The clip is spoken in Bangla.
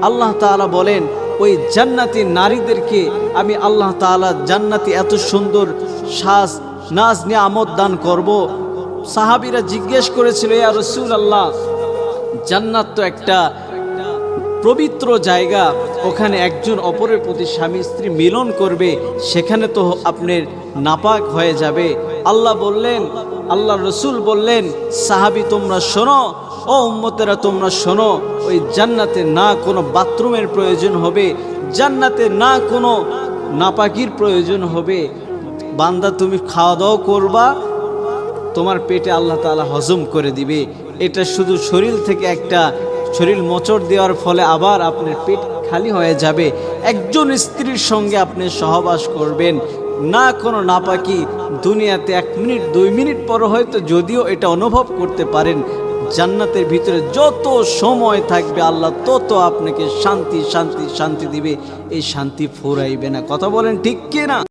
আল্লাহ তাআলা বলেন ওই জান্নাতি নারীদেরকে আমি আল্লাহ তাআলা জান্নাতি এত সুন্দর সাজ নাজ নিয়ামত দান করব। সাহাবীরা জিজ্ঞেস করেছিল, ইয়া রাসূলুল্লাহ, জান্নাত তো একটা পবিত্র জায়গা, ওখানে একজন অপরের প্রতি স্বামী স্ত্রী মিলন করবে, সেখানে তো আপনার নাপাক হয়ে যাবে। আল্লাহ রসুল বললেন, সাহাবী তোমরা শোনো, ও উম্মতেরা তোমরা শোনো, ওই জান্নাতে না কোনো বাথরুমের প্রয়োজন হবে, জান্নাতে না কোনো নাপাকির প্রয়োজন হবে। বান্দা তুমি খাওয়া দাওয়া করবা, তোমার পেটে আল্লাহ তাআলা হজম করে দিবে। এটা শুধু শরীর থেকে একটা শরীর মোচড় দেওয়ার ফলে আবার আপনার পেট খালি হয়ে যাবে। একজন স্ত্রীর সঙ্গে আপনি সহবাস করবেন, না কোনো নাপাকি, দুনিয়াতে 1 মিনিট 2 মিনিট পর হয়তো যদিও এটা অনুভব করতে পারেন, জান্নাতের ভিতরে যত সময় থাকবে আল্লাহ তত আপনাকে শান্তি শান্তি শান্তি দিবে। এই শান্তি ফুরাইবে না। কথা বলেন ঠিক কিনা?